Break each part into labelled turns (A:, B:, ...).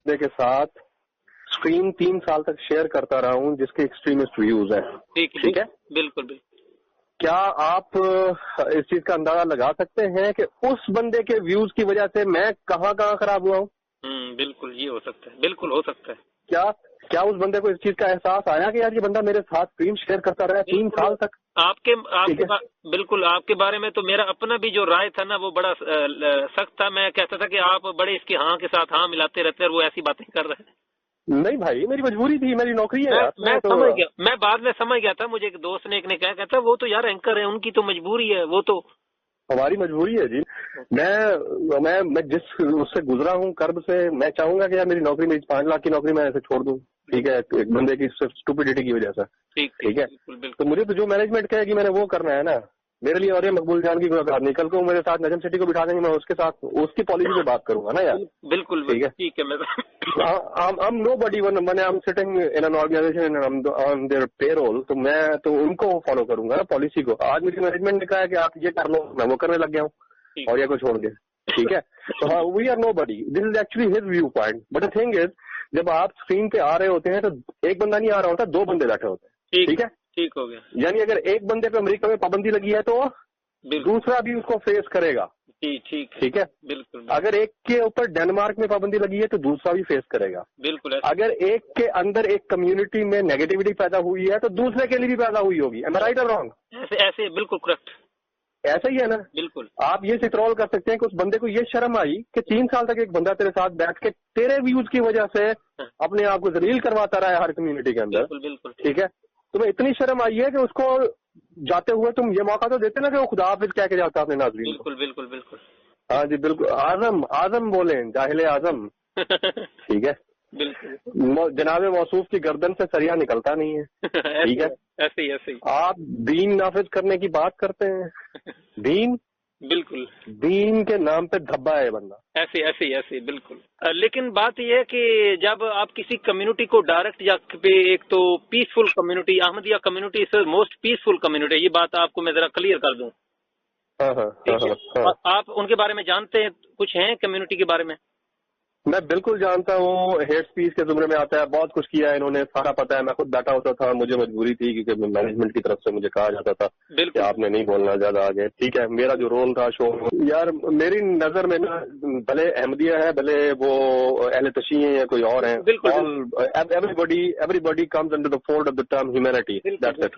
A: बंदे के साथ स्क्रीन 3 साल तक शेयर करता रहा हूँ जिसके एक्सट्रीमिस्ट व्यूज है। ठीक है,
B: बिल्कुल बिल्कुल।
A: क्या आप इस चीज का अंदाजा लगा सकते हैं कि उस बंदे के व्यूज की वजह से मैं कहाँ खराब हुआ हूँ?
B: बिल्कुल ये हो सकता है, बिल्कुल हो सकता है।
A: क्या उस बंदे को इस चीज का एहसास आया कि यार ये बंदा मेरे साथ स्क्रीन शेयर करता रहा 3 साल तक?
B: बिल्कुल आपके बारे में तो मेरा अपना भी जो राय था ना वो बड़ा सख्त था। मैं कहता था कि आप बड़े इसके हाँ के साथ हाँ मिलाते रहते हैं और वो ऐसी बातें कर रहे हैं।
A: नहीं भाई, मेरी मजबूरी थी, मेरी नौकरी है यार।
B: मैं समझ गया, मैं बाद में समझ गया था। मुझे एक दोस्त ने कहता वो तो यार एंकर है, उनकी तो मजबूरी है, वो तो
A: हमारी मजबूरी है जी। मैं जिस उससे गुजरा हूँ कर्ब से, मैं चाहूंगा कि यार मेरी नौकरी, मेरी 5 लाख की नौकरी मैं ऐसे छोड़ दूं। ठीक है, एक बंदे की सिर्फ स्टूपिडिटी की वजह से। ठीक है, तो मुझे तो जो मैनेजमेंट कहेगी मैंने वो करना है ना मेरे लिए। और ये मकबूल जान की कोई बात नहीं, कल को मेरे साथ नजम सिटी को बिठा देंगे, मैं उसके साथ उसकी पॉलिसी पे बात करूंगा ना यार।
B: बिल्कुल ठीक है। मैं
A: I'm nobody when I'm sitting in an organization and I'm on their payroll, तो मैं तो उनको फॉलो करूंगा ना पॉलिसी को। आज मुझे मैनेजमेंट ने कहा है कि आप ये कर लो, मैं वो करने लग गया हूँ और ये को छोड़ के। ठीक है, तो हाँ, we are nobody, this is actually his viewpoint. But the thing is, जब आप स्क्रीन पे आ रहे होते हैं तो एक बंदा नहीं आ रहा होता, 2 बंदे बैठे होते हैं। ठीक है,
B: ठीक हो गया।
A: यानी अगर एक बंदे पे अमेरिका में पाबंदी लगी है तो दूसरा भी उसको फेस करेगा। ठीक है,
B: बिल्कुल।
A: अगर एक के ऊपर डेनमार्क में पाबंदी लगी है तो दूसरा भी फेस करेगा।
B: बिल्कुल।
A: अगर एक के अंदर एक कम्युनिटी में नेगेटिविटी पैदा हुई है तो दूसरे के लिए भी पैदा हुई होगी। एम आई राइट और रॉन्ग?
B: ऐसे बिल्कुल करेक्ट,
A: ऐसा ही है ना।
B: बिल्कुल।
A: आप ये सिट्रोल कर सकते हैं कि उस बंदे को ये शर्म आई कि 3 साल तक एक बंदा तेरे साथ बैठ के तेरे व्यूज की वजह से अपने आप को जलील करवाता रहा है हर कम्युनिटी के अंदर।
B: बिल्कुल।
A: ठीक है, तुम्हें इतनी शर्म आई है कि उसको जाते हुए तुम ये मौका तो देते ना कि वो खुदा हाफिज कह के जाता अपने नाज़रीन को।
B: बिल्कुल।
A: हाँ जी बिल्कुल, आजम बोले, जाहिल आजम। ठीक है,
B: बिल्कुल।
A: जनाब मौसूफ की गर्दन से सरिया निकलता नहीं है। ठीक है,
B: ऐसे ही
A: आप दीन नाफिज करने की बात करते हैं। दीन,
B: बिल्कुल,
A: दीन के नाम पे धब्बा है बंदा।
B: ऐसे बिल्कुल। लेकिन बात यह है कि जब आप किसी कम्युनिटी को डायरेक्ट या पे, एक तो peaceful community, Ahmadiyya community is most peaceful community, ये बात आपको मैं जरा क्लियर कर दूं।
A: हाँ।
B: आप उनके बारे में जानते हैं, कुछ हैं कम्युनिटी के बारे में?
A: मैं बिल्कुल जानता हूँ, हेट स्पीच के जुमरे में आता है, बहुत कुछ किया है इन्होंने, सारा पता है। मैं खुद बैठा होता था, मुझे मजबूरी थी क्योंकि मैनेजमेंट की तरफ से मुझे कहा जाता था कि आपने नहीं बोलना ज्यादा आगे। ठीक है, मेरा जो रोल था शो, यार मेरी नजर में ना, भले अहमदिया है, भले वो अहले तशी है या कोई और है, everybody comes under the fold of the term humanity, that's it.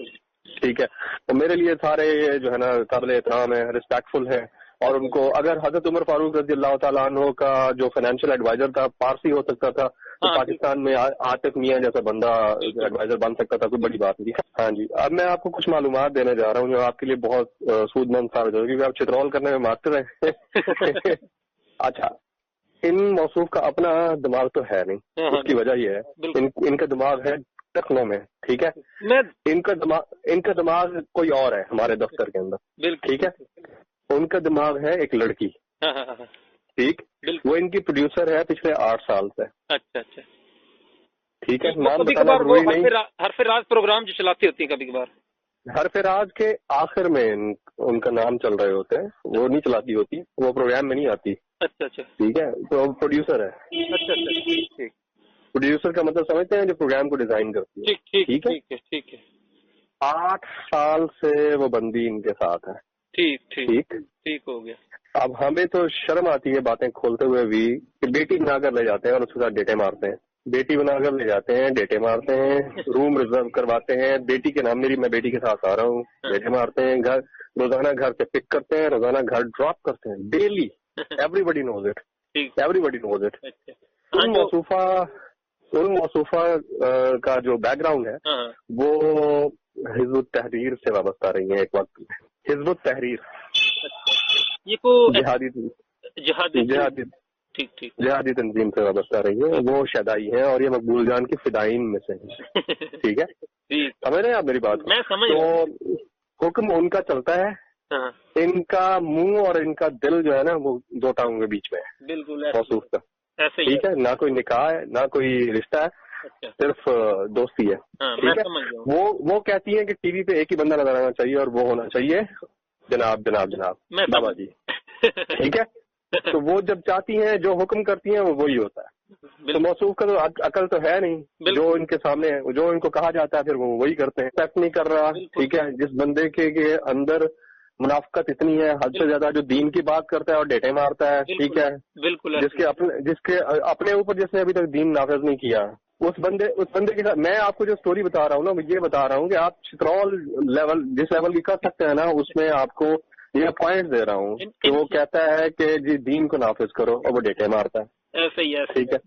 A: ठीक है, तो मेरे लिए सारे जो है ना काबिल एहतराम है, रिस्पेक्टफुल है। और उनको, अगर हजरत उमर फारूक रज़ी अल्लाह तआला अन्हु का जो फाइनेंशियल एडवाइजर था पारसी हो सकता था, तो पाकिस्तान में आतिफ मियां जैसा बंदा एडवाइजर बन सकता था, कोई बड़ी बात नहीं। हाँ जी, अब मैं आपको कुछ मालूमात देने जा रहा हूँ जो आपके लिए बहुत सूदमंद साबित होगी, क्योंकि आप चित्रौल करने में मास्टर हैं। अच्छा, इन मौसूफ का अपना दिमाग तो है नहीं, उसकी वजह यह है इनका दिमाग है टखनों में। ठीक है, इनका दिमाग कोई और है हमारे दफ्तर के अंदर। ठीक है, उनका दिमाग है एक लड़की। ठीक, वो इनकी प्रोड्यूसर है पिछले 8 साल से।
B: अच्छा।
A: ठीक है,
B: नाम बताना जरूरी नहीं। हरफराज प्रोग्राम जो चलाती होती है कभी कभार,
A: हरफराज के आखिर में उनका नाम चल रहे होते हैं, वो नहीं चलाती होती, वो प्रोग्राम में नहीं आती। अच्छा। ठीक है, तो प्रोड्यूसर है। अच्छा। ठीक, प्रोड्यूसर का मतलब समझते हैं, जो प्रोग्राम को डिजाइन करती है। ठीक है, 8 साल से वो बंदी इनके साथ है। ठीक हो गया। अब हमें तो शर्म आती है बातें खोलते हुए भी कि बेटी बनाकर ले जाते हैं और उसके साथ डेटे मारते हैं। बेटी बनाकर ले जाते हैं, डेटे मारते हैं, रूम रिजर्व करवाते हैं बेटी के नाम, मैं बेटी के साथ आ रहा हूँ, डेटे मारते हैं, घर रोजाना घर से पिक करते हैं, रोजाना घर ड्रॉप करते हैं, डेली। Everybody knows it. उन मौसूफा का जो बैकग्राउंड है वो हिज़्बुत तहरीर से वाबस्ता रही है एक वक्त में। हिज़्बुत तहरीर,
B: ये को
A: जिहादी तंजीम से वाबस्ता रही है। वो शदाई है और ये मकबूल जान की फिदाइन में से है। ठीक है, समझ रहे हैं आप मेरी बात?
B: मैं समझ।
A: तो हुक्म उनका चलता है, इनका मुंह और इनका दिल जो है ना वो 2 टांगों के बीच में है। बिल्कुल मौसूफ का। ठीक है, ना कोई निकाह है, ना कोई रिश्ता है, सिर्फ दोस्ती है। ठीक है, वो कहती है कि टीवी पे एक ही बंदा नजर आना चाहिए और वो होना चाहिए जनाब बाबा जी। ठीक है, तो वो जब चाहती हैं, जो हुक्म करती हैं वो वही होता है। तो मौसूफ का तो अकल तो है नहीं, जो इनके सामने है, जो इनको कहा जाता है फिर वो वही करते हैं। एक्सेप्ट नहीं कर रहा, ठीक है। जिस बंदे के अंदर मुनाफकत इतनी है हद से ज्यादा, जो दीन की बात करता है और डेटे मारता है, ठीक है,
B: बिल्कुल।
A: जिसके अपने ऊपर जिसने अभी तक दीन नाफिज नहीं किया, उस बंदे के साथ मैं आपको जो स्टोरी बता रहा हूँ ना, ये बता रहा हूँ कि आप चित्रौल लेवल जिस लेवल की कर सकते हैं ना, उसमें आपको ये पॉइंट दे रहा हूँ कि वो कहता है कि जी दीन को नाफिज करो और वो डेटे मारता है।
B: ऐसे ही है,
A: ठीक है।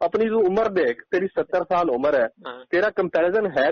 A: अपनी जो उम्र देख, तेरी 70 साल उम्र है, तेरा कंपैरिजन है